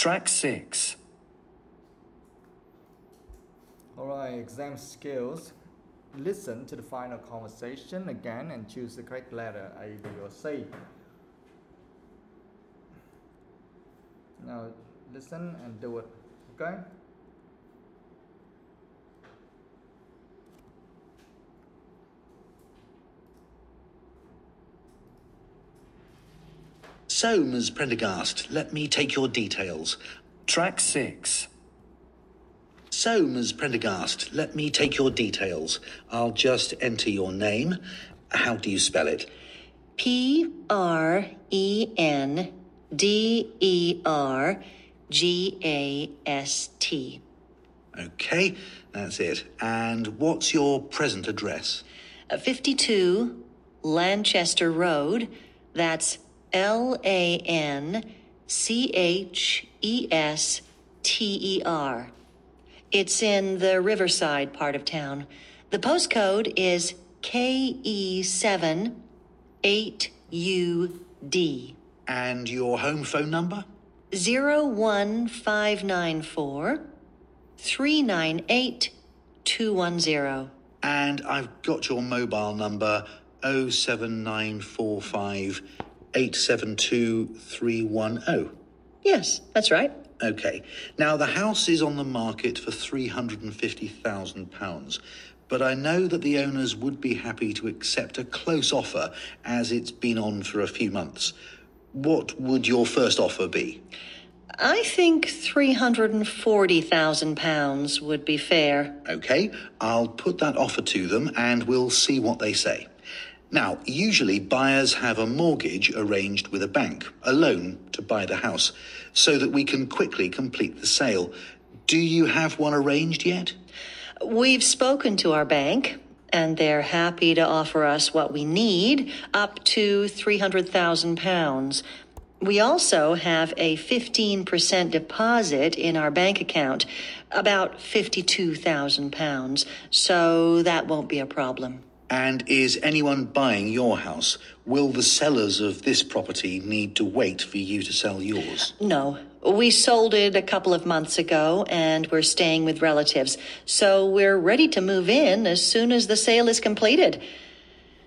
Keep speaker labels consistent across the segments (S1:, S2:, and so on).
S1: Track 6.
S2: Alright, exam skills. Listen to the final conversation again and choose the correct letter, A, B, or C. Now, listen and do it, okay?
S3: So, Ms. Prendergast, let me take your details.
S1: Track 6.
S3: So, Ms. Prendergast, let me take your details. I'll just enter your name. How do you spell it?
S4: Prendergast.
S3: Okay, that's it. And what's your present address?
S4: 52 Lanchester Road. That's Lanchester. It's in the Riverside part of town. The postcode is KE7-8UD.
S3: And your home phone number?
S4: 01594-398-210.
S3: And I've got your mobile number, 07945 872 310.
S4: Yes, that's right.
S3: Okay. Now, the house is on the market for £350,000, but I know that the owners would be happy to accept a close offer as it's been on for a few months. What would your first offer be?
S4: I think £340,000 would be fair.
S3: Okay, I'll put that offer to them and we'll see what they say. Now, usually buyers have a mortgage arranged with a bank, a loan to buy the house, so that we can quickly complete the sale. Do you have one arranged yet?
S4: We've spoken to our bank, and they're happy to offer us what we need, up to £300,000. We also have a 15% deposit in our bank account, about £52,000, so that won't be a problem.
S3: And is anyone buying your house? Will the sellers of this property need to wait for you to sell yours?
S4: No. We sold it a couple of months ago, and we're staying with relatives, so we're ready to move in as soon as the sale is completed.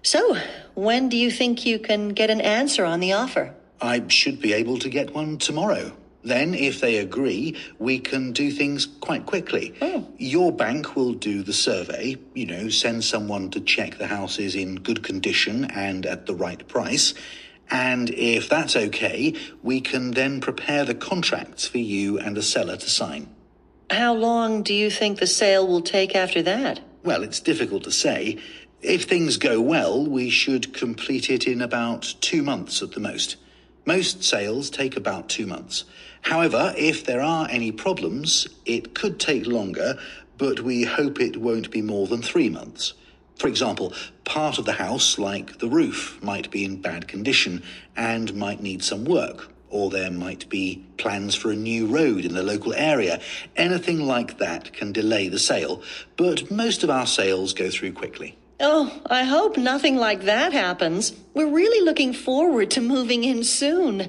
S4: So, when do you think you can get an answer on the offer?
S3: I should be able to get one tomorrow. Then, if they agree, we can do things quite quickly. Your bank will do the survey, send someone to check the house is in good condition and at the right price. And if that's okay, we can then prepare the contracts for you and the seller to sign.
S4: How long do you think the sale will take after that?
S3: Well, it's difficult to say. If things go well, we should complete it in about 2 months at the most. Most sales take about 2 months. However, if there are any problems, it could take longer, but we hope it won't be more than 3 months. For example, part of the house, like the roof, might be in bad condition and might need some work, or there might be plans for a new road in the local area. Anything like that can delay the sale, but most of our sales go through quickly.
S4: Oh, I hope nothing like that happens. We're really looking forward to moving in soon.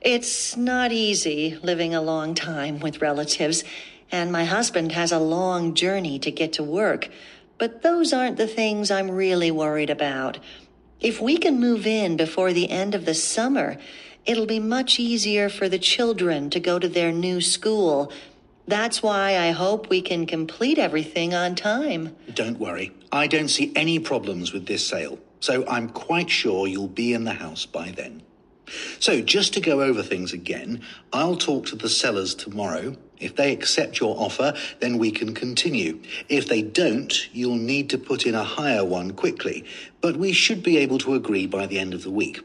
S4: It's not easy living a long time with relatives, and my husband has a long journey to get to work. But those aren't the things I'm really worried about. If we can move in before the end of the summer, it'll be much easier for the children to go to their new school. That's why I hope we can complete everything on time.
S3: Don't worry. I don't see any problems with this sale, so I'm quite sure you'll be in the house by then. So just to go over things again, I'll talk to the sellers tomorrow. If they accept your offer, then we can continue. If they don't, you'll need to put in a higher one quickly, but we should be able to agree by the end of the week.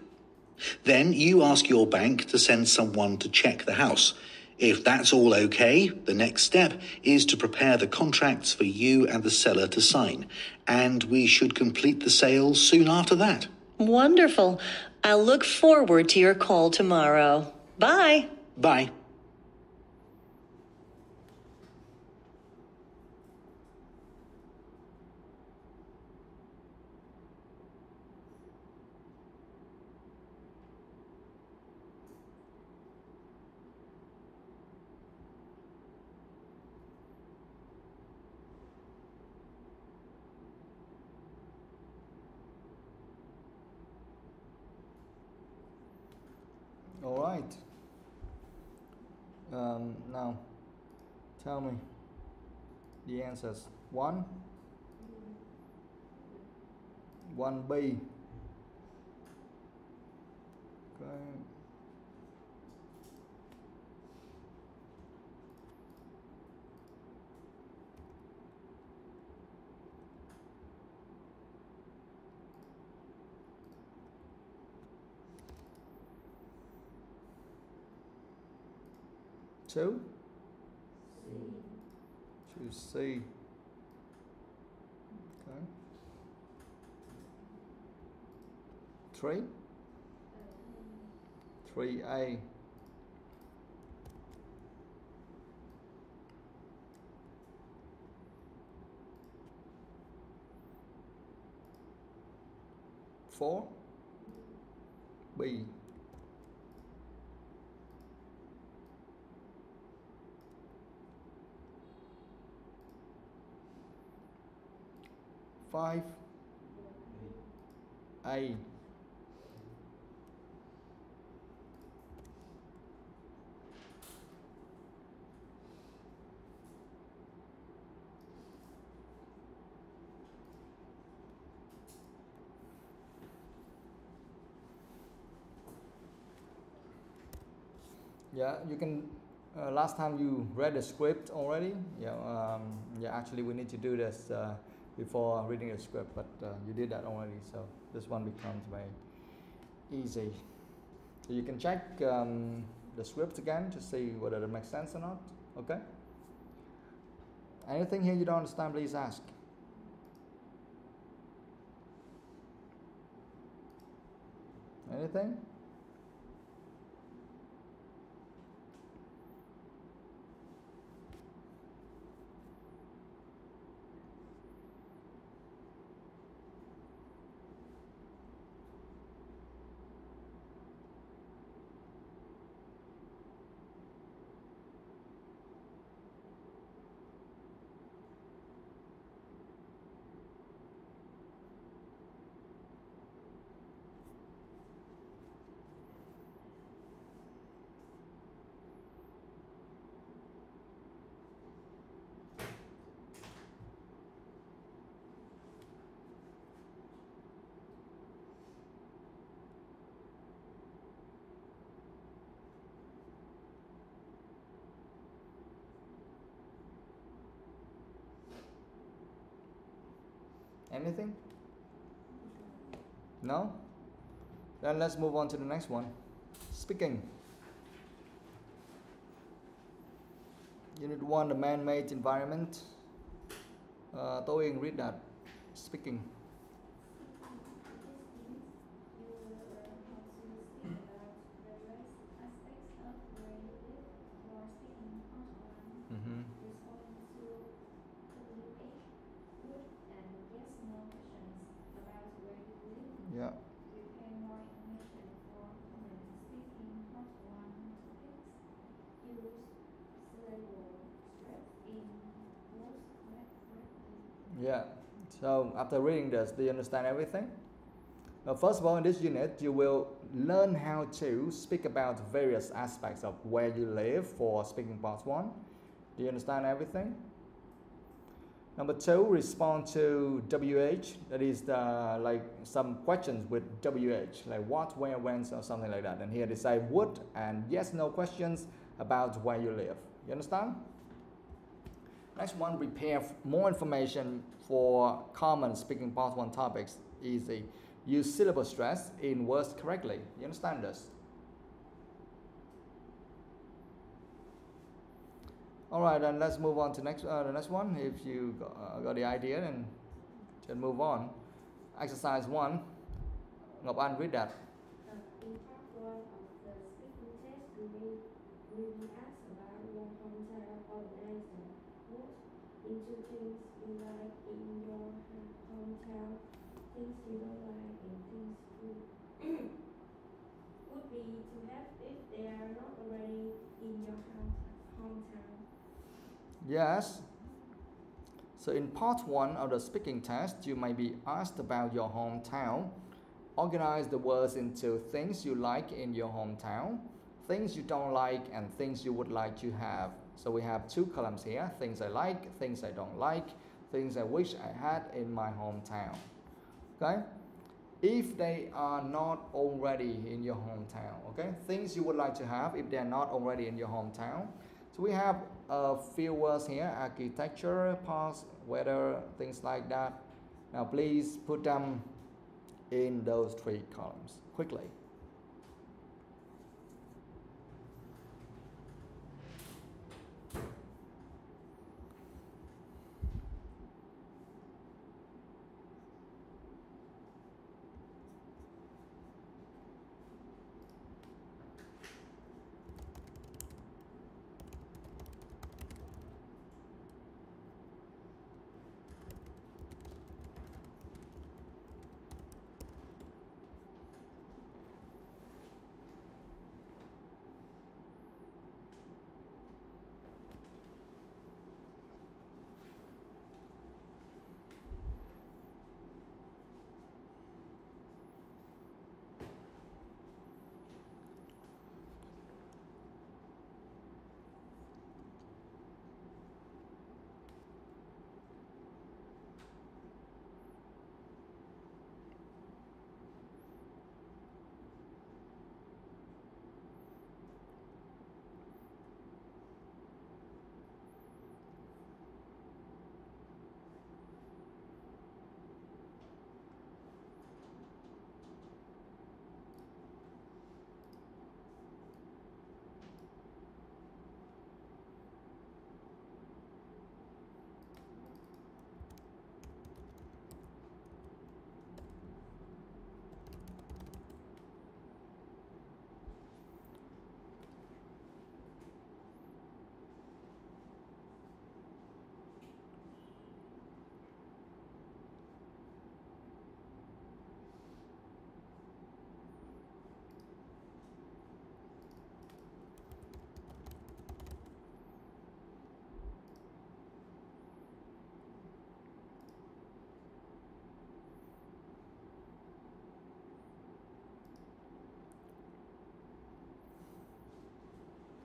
S3: Then you ask your bank to send someone to check the house. If that's all okay, the next step is to prepare the contracts for you and the seller to sign, and we should complete the sale soon after that.
S4: Wonderful. I'll look forward to your call tomorrow. Bye.
S3: Bye.
S2: All right. Now, tell me the answers. 1, 1B. Okay. Two? Choose C. Okay. 3? 3A. 4? B. 5. A. Yeah, you can. Last time you read the script already. Yeah. Actually, we need to do this before reading the script, but you did that already, so this one becomes very easy. So you can check the script again to see whether it makes sense or not. Okay. Anything here you don't understand, please ask. Anything? Anything? No? Then let's move on to the next one. Speaking. Unit 1, the man-made environment. TOEIC, read that. Speaking. Mm-hmm. Yeah. Yeah. So after reading this, do you understand everything? First of all, in this unit, you will learn how to speak about various aspects of where you live for speaking part 1. Do you understand everything? Number 2, respond to WH. That is like some questions with WH, like what, where, when, or something like that. And here they say would and yes, no questions about where you live. You understand? Next one, prepare more information for common speaking part 1 topics. Easy. Use syllable stress in words correctly. You understand this? All right, then let's move on to the next one. If you got the idea, then just move on. Exercise 1. Ngọc Anh, read that.
S5: In part 1 of the speaking test, we will be asked about your hometown organizer. What into things you like in your hometown, things you don't like, and things you would be to have if they are not already in your hometown.
S2: Yes. So in part 1 of the speaking test, you may be asked about your hometown. Organize the words into things you like in your hometown, things you don't like, and things you would like to have. So we have two columns here, things I like, things I don't like, things I wish I had in my hometown. Okay? If they are not already in your hometown, okay? Things you would like to have if they are not already in your hometown. So we have a few words here, architecture, past, weather, things like that. Now please put them in those three columns quickly.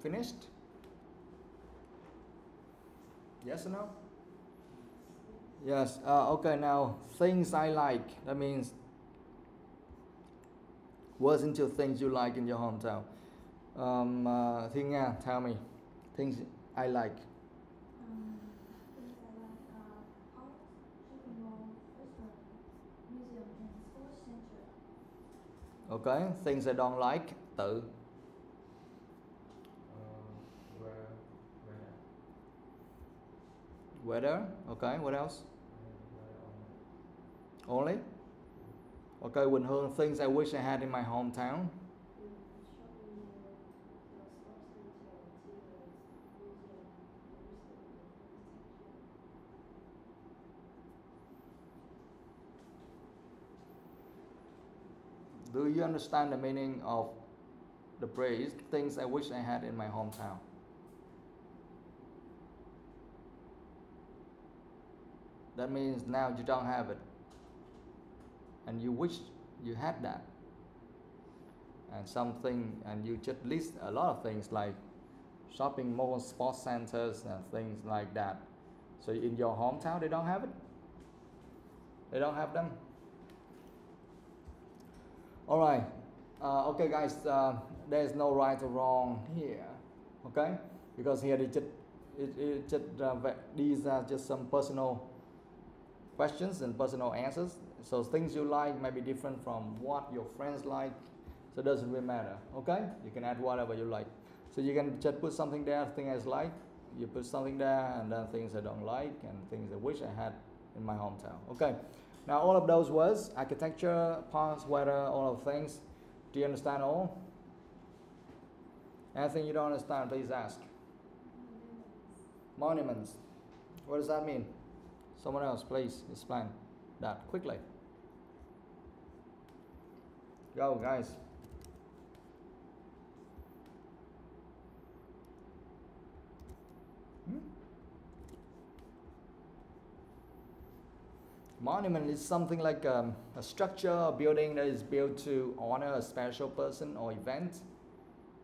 S2: Finished? Yes or no? Yes. Okay, now things I like. That means words into things you like in your hometown. Thiên Nga, tell me. Things I like.
S5: Things I like are art, shopping mall, restaurant, museum, and sports center.
S2: Okay. Things I don't like. Tự. Weather. Okay. What else? Only? Okay, Quỳnh Hương, things I wish I had in my hometown.
S5: Shopping mall, sports center, theaters, museum,
S2: Do you understand the meaning of the phrase, things I wish I had in my hometown? That means now you don't have it. And you wish you had that. And something, and you just list a lot of things like shopping malls, sports centers, and things like that. So in your hometown, they don't have it? They don't have them? All right. Okay, guys, there's no right or wrong here. Okay? Because here these are just some personal questions and personal answers. So things you like may be different from what your friends like. So it doesn't really matter. Okay? You can add whatever you like. So you can just put something there, things I like. You put something there, and then things I don't like, and things I wish I had in my hometown. Okay? Now all of those words, architecture, past, weather, all of things. Do you understand all? Anything you don't understand, please ask. Monuments. What does that mean? Someone else, please explain that quickly. Go, guys. monument is something like a structure, a building that is built to honor a special person or event.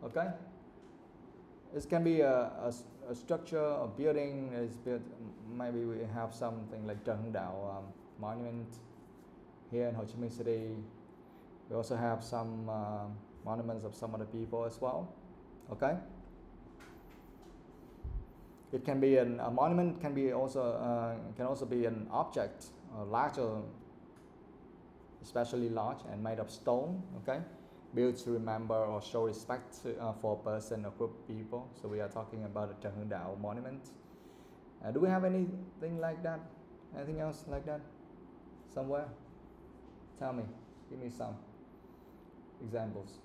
S2: Okay? It can be a structure, a building that is built. Maybe we have something like Trần Hưng Đạo monument here in Ho Chi Minh City. We also have some monuments of some other people as well. Okay? It can be a monument. Can also be an object, larger, especially large and made of stone. Okay, built to remember or show respect for a person or group of people. So we are talking about a Trần Hưng Đạo monument. Do we have anything like that? Anything else like that? Somewhere? Tell me. Give me some examples.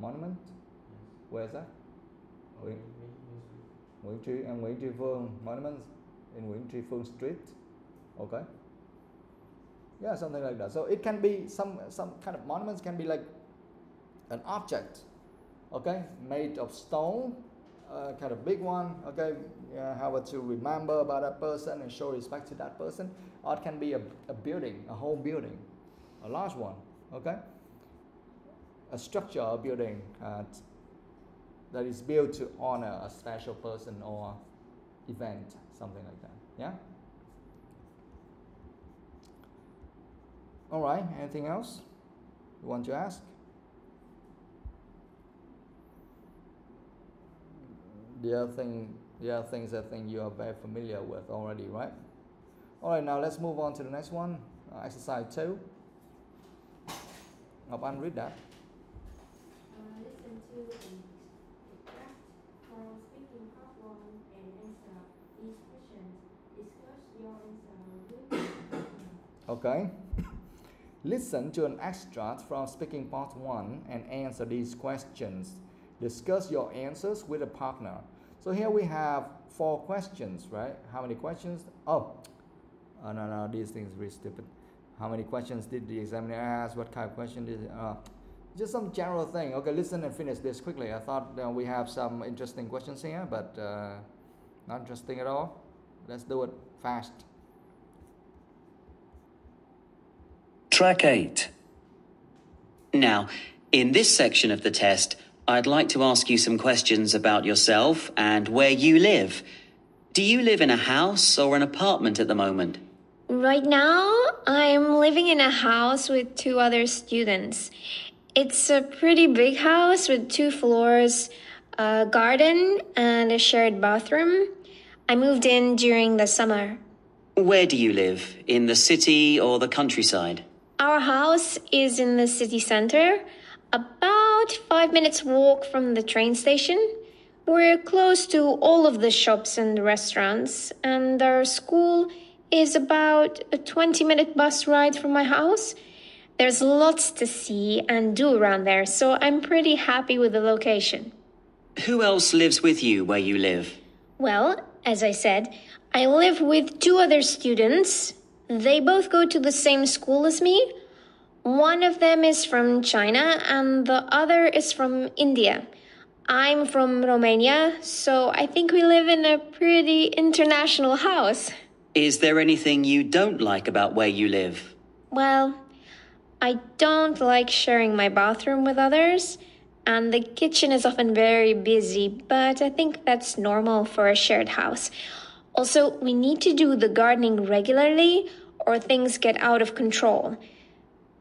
S2: Monument? Where is that? Nguyễn Tri Phương monument in Nguyễn Tri Phương Street. Okay. Yeah, something like that. So it can be some kind of monuments can be like an object, okay, made of stone, kind of big one, okay, how to remember about that person and show respect to that person. Or it can be a building, a whole building, a large one, okay. A structure, a building that is built to honor a special person or event, something like that. Yeah. All right. Anything else you want to ask? The other things I think you are very familiar with already, right? All right. Now let's move on to the next one. Exercise 2. Ngọc Anh, read that.
S5: Listen to and extract from speaking part 1 and answer these questions. Discuss your answer with
S2: Okay. Listen to an extract from speaking part 1 and answer these questions. Discuss your answers with a partner. So here we have 4 questions, right? How many questions? Oh, no, these things are really stupid. How many questions did the examiner ask? What kind of question did just some general thing. Okay, listen and finish this quickly. I thought we have some interesting questions here, but not interesting at all. Let's do it fast.
S1: Track 8.
S6: Now, in this section of the test, I'd like to ask you some questions about yourself and where you live. Do you live in a house or an apartment at the moment?
S7: Right now, I'm living in a house with 2 other students. It's a pretty big house with 2 floors, a garden, and a shared bathroom. I moved in during the summer.
S6: Where do you live? In the city or the countryside?
S7: Our house is in the city center, about 5 minutes walk from the train station. We're close to all of the shops and restaurants, and our school is about a 20-minute bus ride from my house. There's lots to see and do around there, so I'm pretty happy with the location.
S6: Who else lives with you where you live?
S7: Well, as I said, I live with 2 other students. They both go to the same school as me. One of them is from China and the other is from India. I'm from Romania, so I think we live in a pretty international house.
S6: Is there anything you don't like about where you live?
S7: Well, I don't like sharing my bathroom with others, and the kitchen is often very busy, but I think that's normal for a shared house. Also, we need to do the gardening regularly or things get out of control.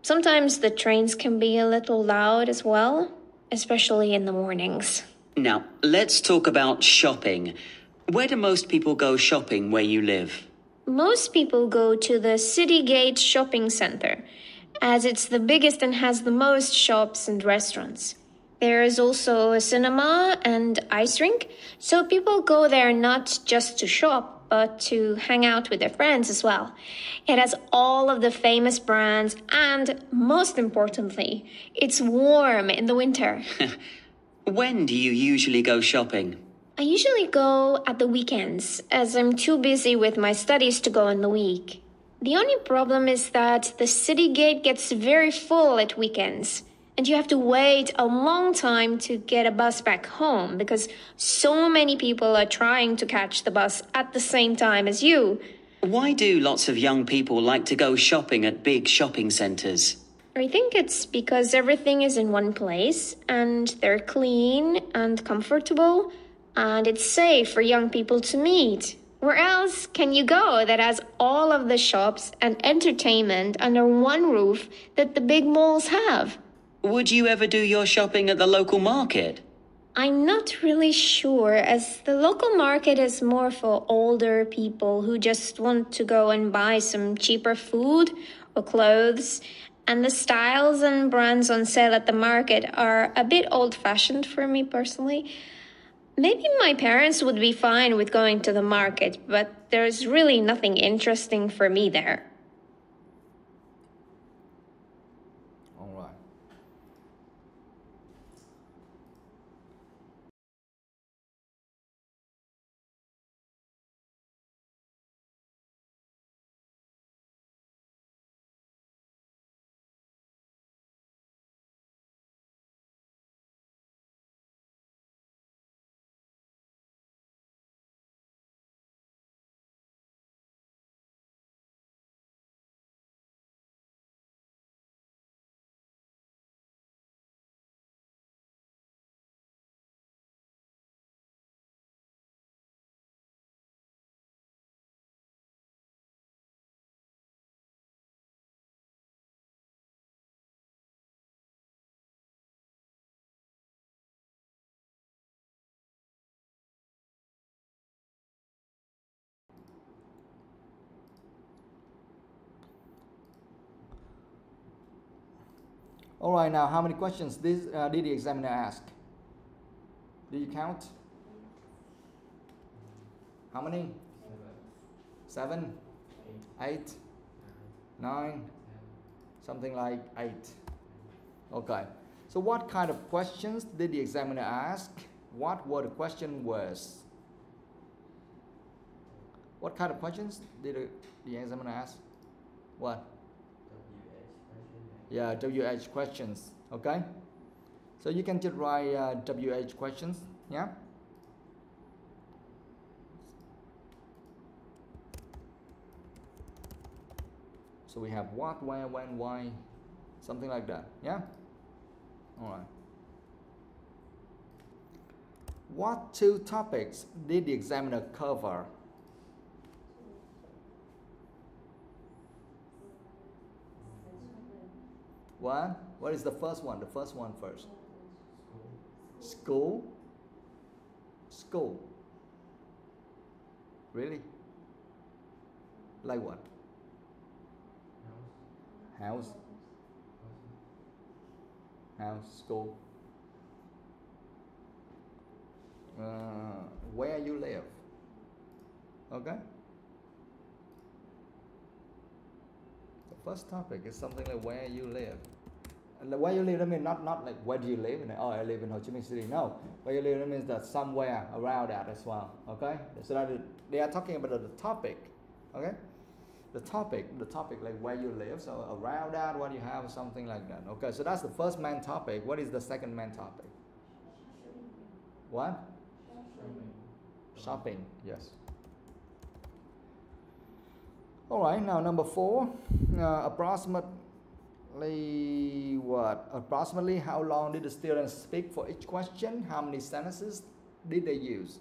S7: Sometimes the trains can be a little loud as well, especially in the mornings.
S6: Now, let's talk about shopping. Where do most people go shopping where you live?
S7: Most people go to the City Gate shopping center, as it's the biggest and has the most shops and restaurants. There is also a cinema and ice rink, so people go there not just to shop, but to hang out with their friends as well. It has all of the famous brands, and most importantly, it's warm in the winter.
S6: When do you usually go shopping?
S7: I usually go at the weekends, as I'm too busy with my studies to go in the week. The only problem is that the city gate gets very full at weekends, And you have to wait a long time to get a bus back home because so many people are trying to catch the bus at the same time as you.
S6: Why do lots of young people like to go shopping at big shopping centres?
S7: I think it's because everything is in one place and they're clean and comfortable and it's safe for young people to meet. Where else can you go that has all of the shops and entertainment under one roof that the big malls have?
S6: Would you ever do your shopping at the local market?
S7: I'm not really sure, as the local market is more for older people who just want to go and buy some cheaper food or clothes, and the styles and brands on sale at the market are a bit old-fashioned for me personally. Maybe my parents would be fine with going to the market, but there's really nothing interesting for me there.
S2: All right. All right, now how many questions did the examiner ask? Did you count? How many? 7, 8, 9, something like 8. Okay, so what kind of questions did the examiner ask? What were the question words? What kind of questions did the examiner ask? What? Yeah, WH questions, okay? So you can just write WH questions, yeah? So we have what, where, when, why, something like that, yeah? All right. What 2 topics did the examiner cover? What? What is the first one? The first one first. School. School. Really? Like what? House. House. School. Where you live. Okay? First topic is something like where you live. And where you live, I mean not like where do you live? And oh, I live in Ho Chi Minh City. No, where you live means that somewhere around that as well. Okay, so that they are talking about the topic. Okay, the topic like where you live. So around that, what you have, something like that. Okay, so that's the first main topic. What is the second main topic? What? Shopping. Yes. All right, now number 4, approximately what? Approximately how long did the students speak for each question? How many sentences did they use?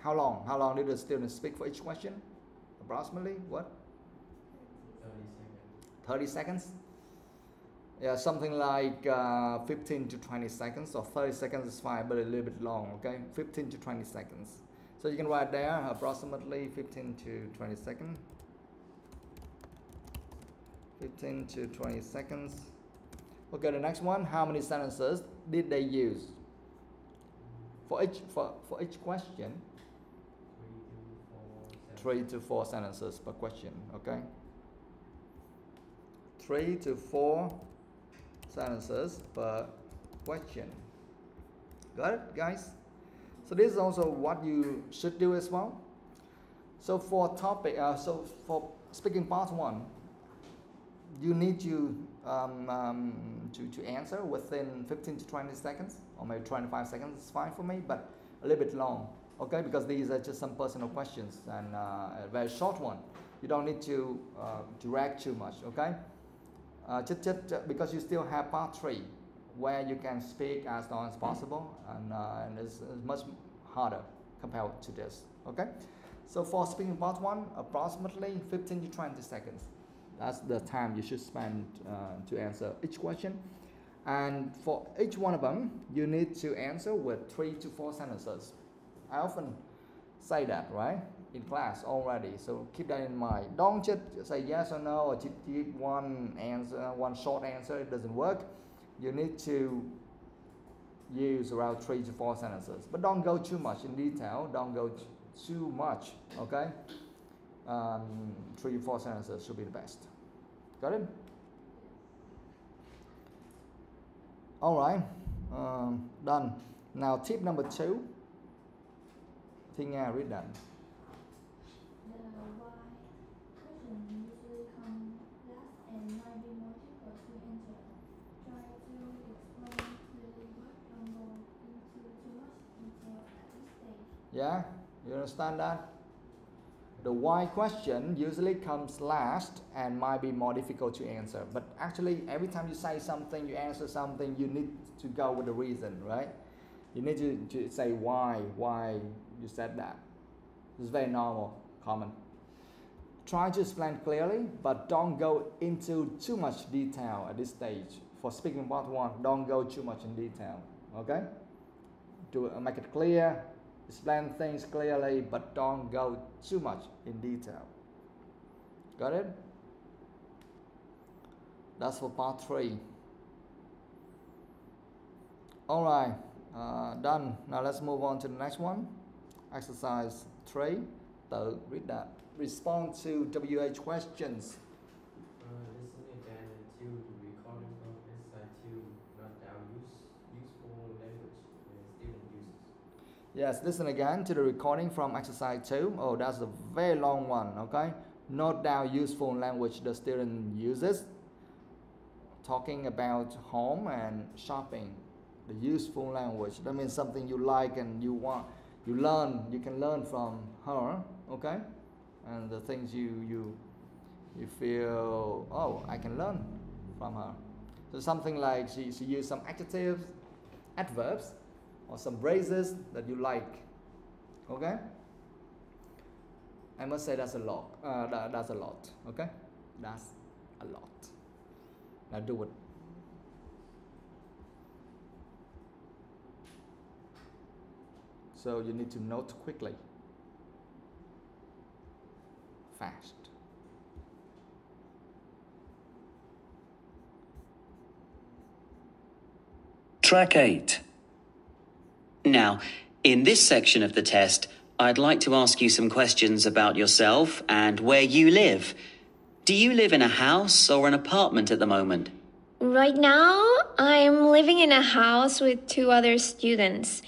S2: How long? How long did the students speak for each question? Approximately what? 30 seconds. Yeah, something like 15 to 20 seconds, or 30 seconds is fine, but a little bit long, okay? 15 to 20 seconds. So you can write there approximately 15 to 20 seconds. 15 to 20 seconds. Okay, the next one, how many sentences did they use? For each question, 3 to 4 sentences per question, okay? 3 to 4 sentences per question. Got it, guys? So this is also what you should do as well. So for topic, so for speaking part 1, you need to answer within 15 to 20 seconds, or maybe 25 seconds is fine for me, but a little bit long, okay? Because these are just some personal questions and a very short one. You don't need to drag too much, okay? Because you still have part 3, where you can speak as long as possible, and it's much harder compared to this, okay? So for speaking part 1, approximately 15 to 20 seconds. That's the time you should spend to answer each question. And for each one of them, you need to answer with 3 to 4 sentences. I often say that, right, in class already. So keep that in mind. Don't just say yes or no, or just give one answer, one short answer. It doesn't work. You need to use around 3 to 4 sentences. But don't go too much in detail. Don't go too much, okay? 3 to 4 sentences should be the best. Got it? All right, done. Now tip number 2. Thiên Nga, read that.
S5: The why question usually come last and might be more difficult to answer. Try to explain clearly, but don't go into too much detail at this stage.
S2: Yeah, you understand that? The why question usually comes last and might be more difficult to answer. But actually, every time you say something, you answer something, you need to go with the reason, right? You need to say why you said that. It's very normal, common. Try to explain clearly, but don't go into too much detail at this stage. For speaking part 1, don't go too much in detail, okay? To make it clear, explain things clearly, but don't go too much in detail. Got it? That's for part 3. All right, done. Now let's move on to the next one. Exercise 3. Tự read that. Respond to WH questions.
S8: Listen again to the recording from exercise 2. Not down useful language the student uses.
S2: Yes, listen again to the recording from exercise 2. Oh, that's a very long one, okay? Note down useful language the student uses. Talking about home and shopping. The useful language. That means something you like and you want, you can learn from her, okay? And the things you feel, oh, I can learn from her. So something like she used some adjectives, adverbs, or some phrases that you like, okay? I must say that's a lot. That's a lot, okay? That's a lot. Now do it. So you need to note quickly, fast.
S1: Track 8.
S6: Now, in this section of the test, I'd like to ask you some questions about yourself and where you live. Do you live in a house or an apartment at the moment?
S7: Right now, I'm living in a house with 2 other students.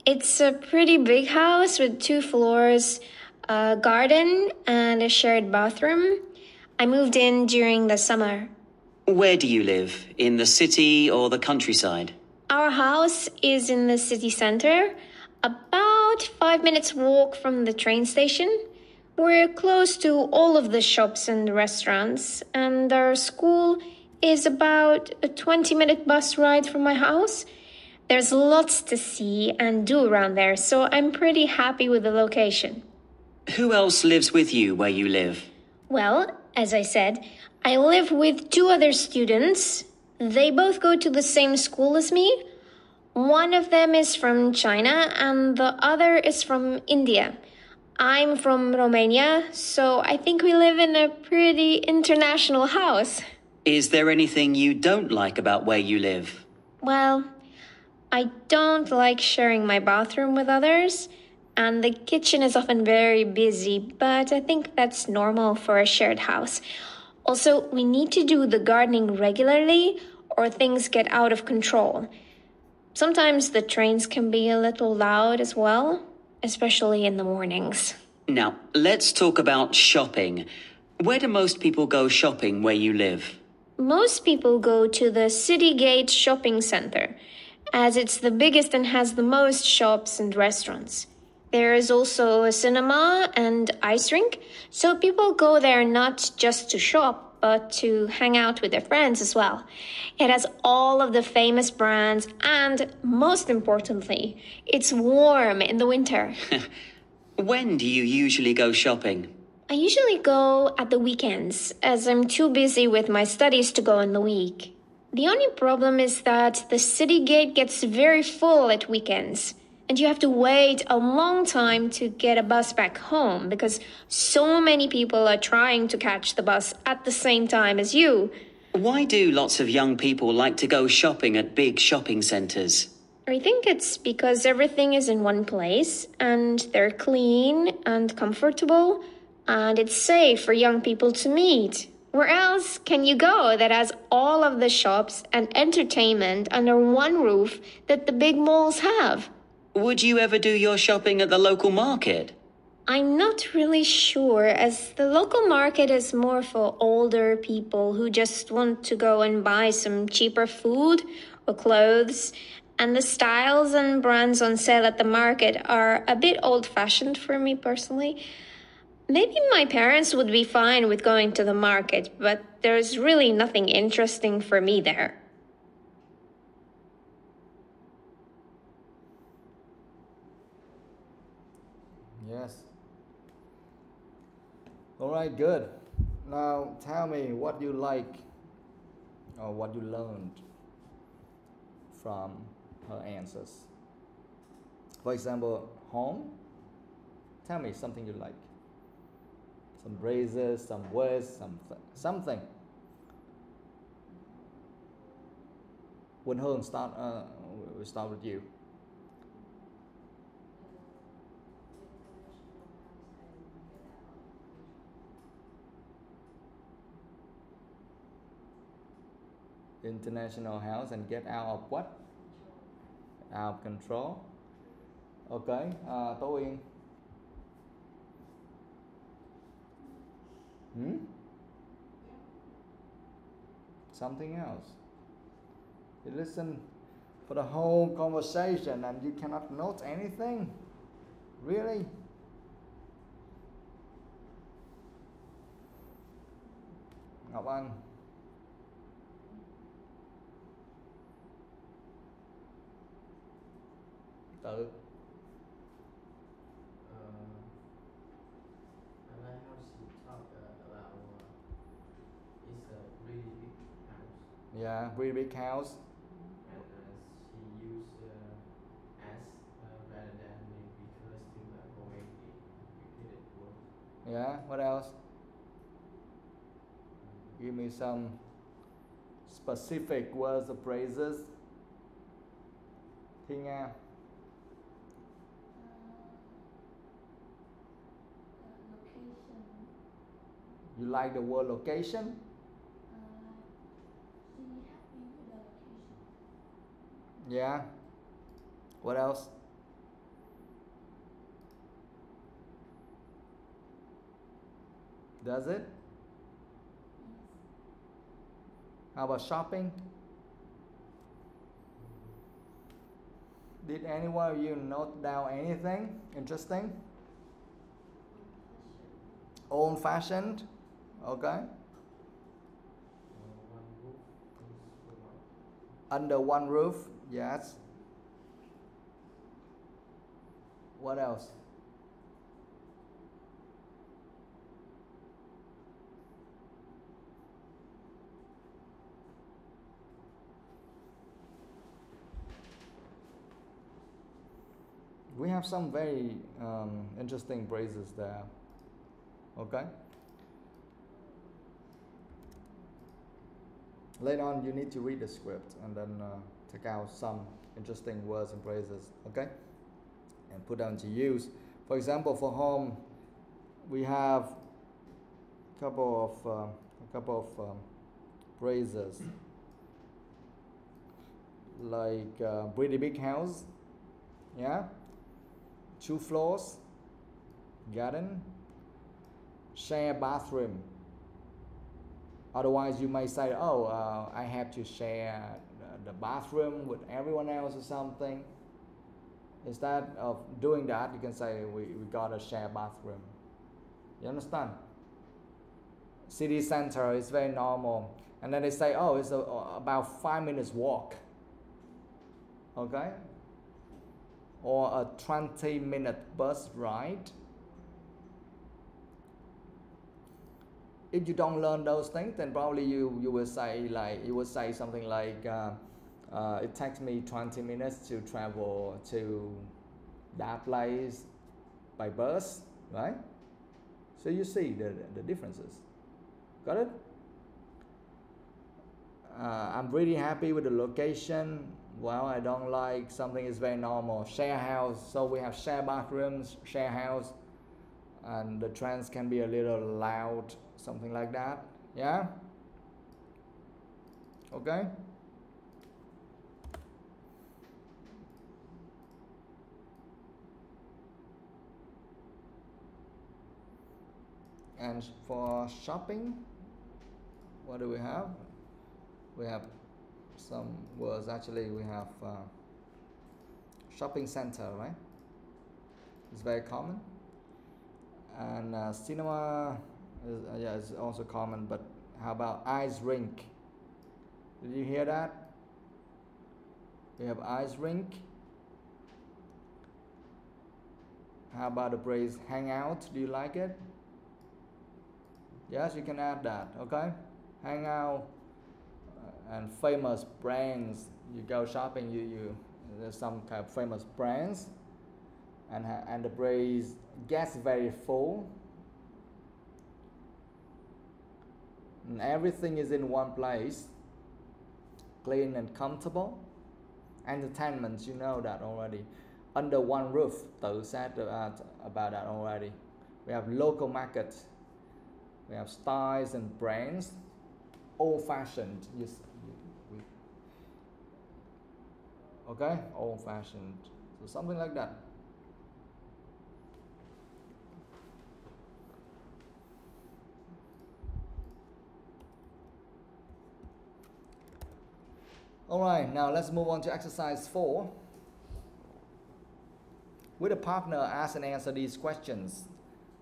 S7: It's a pretty big house with 2 floors, a garden, and a shared bathroom. I moved in during the summer.
S6: Where do you live? In the city or the countryside?
S7: Our house is in the city center, about 5 minutes walk from the train station. We're close to all of the shops and restaurants, and our school is about a 20-minute bus ride from my house. There's lots to see and do around there, so I'm pretty happy with the location.
S6: Who else lives with you where you live?
S7: Well, as I said, I live with 2 other students. They both go to the same school as me. One of them is from China and the other is from India. I'm from Romania, so I think we live in a pretty international house.
S6: Is there anything you don't like about where you live?
S7: Well, I don't like sharing my bathroom with others, and the kitchen is often very busy, but I think that's normal for a shared house. Also, we need to do the gardening regularly or things get out of control. Sometimes the trains can be a little loud as well, especially in the mornings.
S6: Now, let's talk about shopping. Where do most people go shopping where you live?
S7: Most people go to the City Gate shopping center, as it's the biggest and has the most shops and restaurants. There is also a cinema and ice rink, so people go there not just to shop, but to hang out with their friends as well. It has all of the famous brands, and most importantly, it's warm in the winter.
S6: When do you usually go shopping?
S7: I usually go at the weekends, as I'm too busy with my studies to go in the week. The only problem is that the city gate gets very full at weekends, and you have to wait a long time to get a bus back home because so many people are trying to catch the bus at the same time as you.
S6: Why do lots of young people like to go shopping at big shopping centres?
S7: I think it's because everything is in one place, and they're clean and comfortable, and it's safe for young people to meet. Where else can you go that has all of the shops and entertainment under one roof that the big malls have?
S6: Would you ever do your shopping at the local market?
S7: I'm not really sure, as the local market is more for older people who just want to go and buy some cheaper food or clothes, and the styles and brands on sale at the market are a bit old-fashioned for me personally. Maybe my parents would be fine with going to the market, but there's really nothing interesting for me there.
S2: Yes. All right, good. Now tell me what you like or what you learned from her answers. For example, home. Tell me something you like. Some phrases, some words, something. When Hương start, we start with you. International house and get out of what? Out of control. Okay, Tố Uyên. Something else. You listen for the whole conversation and you cannot note anything? Really? Ngọc Anh. Tự.
S8: I like how she talked about it's a really big house.
S2: Yeah, really big house.
S8: And she used as rather than maybe collecting avoid the repeated word.
S2: Yeah, what else? Give me some specific words or phrases. Thi Nga.
S5: Location.
S2: You like the word location?
S5: She happy with the location.
S2: Yeah. What else? Does it?
S5: Yes.
S2: How about shopping? Did any one of you note down anything interesting? Old-fashioned. Okay.
S8: One roof is for one.
S2: Under one roof. Yes. What else? We have some very interesting phrases there. Okay. Later on, you need to read the script and then take out some interesting words and phrases. Okay, and put them to use. For example, for home, we have a couple of phrases like pretty big house. Yeah. 2 floors, garden, share bathroom. Otherwise, you may say, oh, I have to share the bathroom with everyone else or something. Instead of doing that, you can say, we got a share bathroom. You understand? City center is very normal. And then they say, oh, it's about 5 minutes walk. Okay? Or a 20-minute bus ride. If you don't learn those things, then probably you will say something like it takes me 20 minutes to travel to that place by bus, right? So you see the differences. Got it? I'm really happy with the location. Well, I don't like something is very normal. Share house, so we have share bathrooms, share house, and the trends can be a little loud, something like that. Yeah? Okay? And for shopping, what do we have? We have some words. Actually, we have shopping center, right? It's very common. And cinema is also common, but how about ice rink? Did you hear that? We have ice rink. How about the phrase hang out? Do you like it? Yes, you can add that, okay? Hang out and famous brands. You go shopping, there's some kind of famous brands, and the phrase gets very full. And everything is in one place, clean and comfortable. Entertainment, you know that already. Under one roof, tự said about that already. We have local market. We have styles and brands. Old-fashioned. Yes. Okay, old-fashioned. So something like that. Alright, now let's move on to exercise 4. With a partner, ask and answer these questions.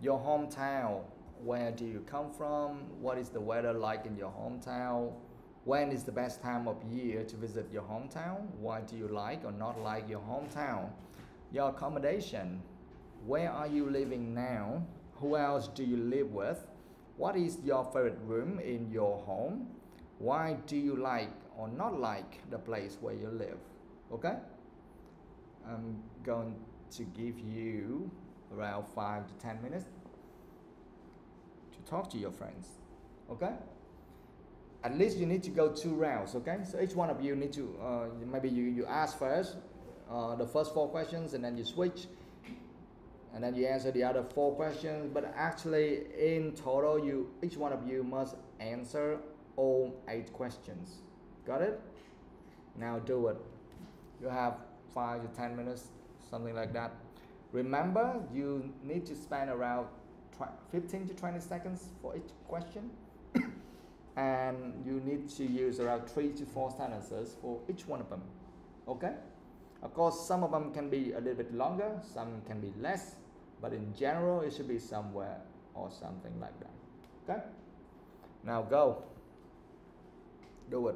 S2: Your hometown. Where do you come from? What is the weather like in your hometown? When is the best time of year to visit your hometown? Why do you like or not like your hometown? Your accommodation. Where are you living now? Who else do you live with? What is your favorite room in your home? Why do you like or not like the place where you live? Okay? I'm going to give you around 5 to 10 minutes to talk to your friends. Okay? At least you need to go 2 rounds. Okay? So each one of you need to maybe you ask first the first 4 questions, and then you switch, and then you answer the other 4 questions. But actually, in total, each one of you must answer all 8 questions. Got it? Now do it. You have 5 to 10 minutes, something like that. Remember, you need to spend around 15 to 20 seconds for each question. And you need to use around 3 to 4 sentences for each one of them. Okay? Of course, some of them can be a little bit longer, some can be less, but in general, it should be somewhere or something like that. Okay? Now go. Do it.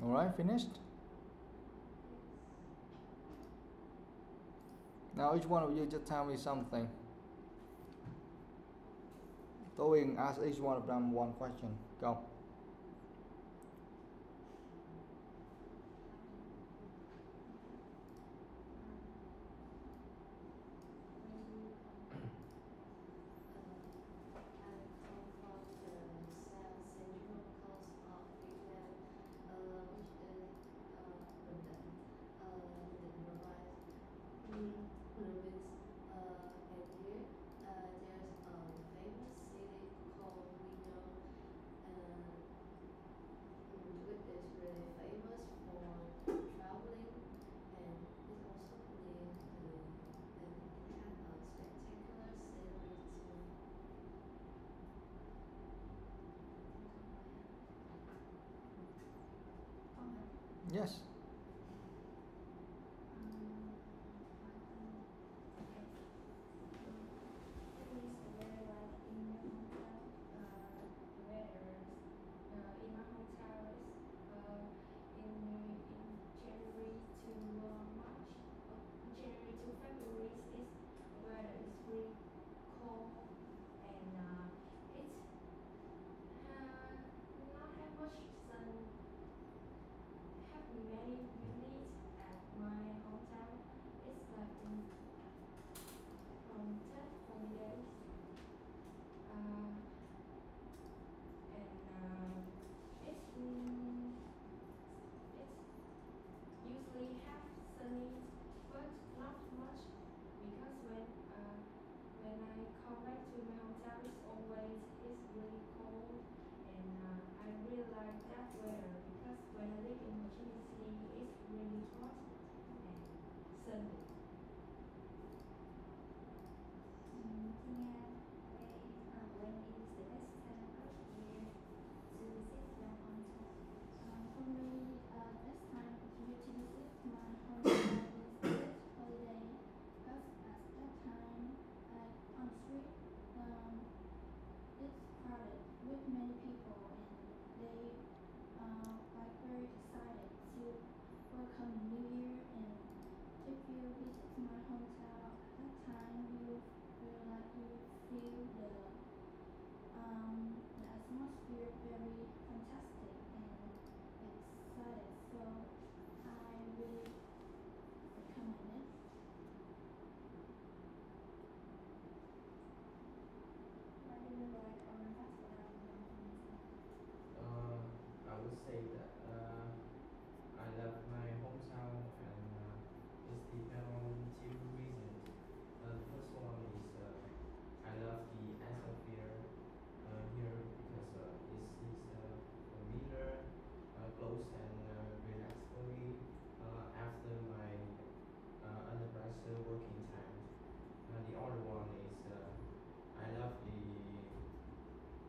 S2: Alright, finished? Now each one of you just tell me something. TOEIC ask each one of them one question. Go. Yes.
S8: Say that I love my hometown, and it's depend on two reasons. The first one is I love the atmosphere here because this is familiar, close, and relaxed for me after my undergraduate working time. The other one is I love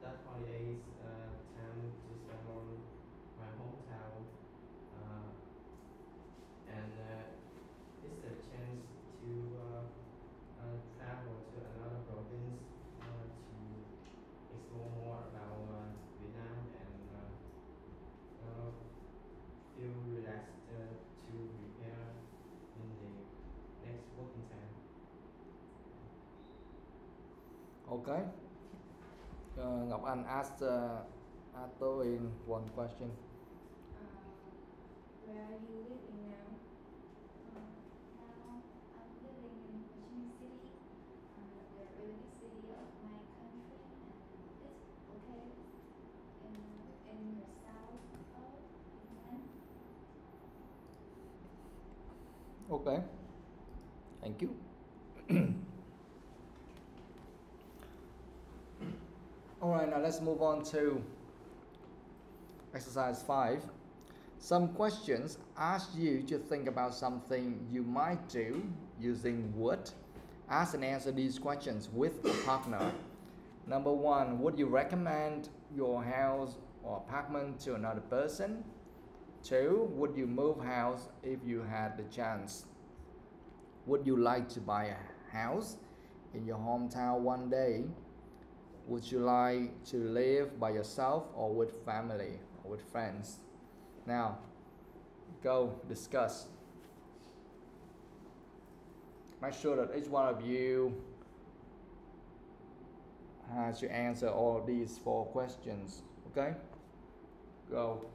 S8: that holidays time to spend on my hometown, and it's a chance to travel to another province to explore more about Vietnam and feel relaxed to prepare in the next working time.
S2: Okay. Ngọc Anh asked TOEIC one question.
S5: Where are you living now?
S9: Now I'm living in Ho Chi Minh City, the really big city of my country, and it's okay. In the south of Vietnam.
S2: Okay. Thank you. Alright, now let's move on to exercise 5. Some questions ask you to think about something you might do using would. Ask and answer these questions with a partner. Number 1, would you recommend your house or apartment to another person? 2, would you move house if you had the chance? Would you like to buy a house in your hometown one day? Would you like to live by yourself or with family or with friends? Now, Go discuss. Make sure that each one of you has to answer all of these 4 questions. Okay? Go.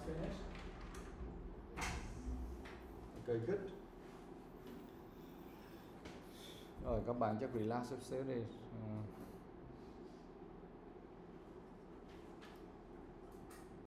S2: finished. Okay, good. Rồi các bạn chắc relax chút xíu đi.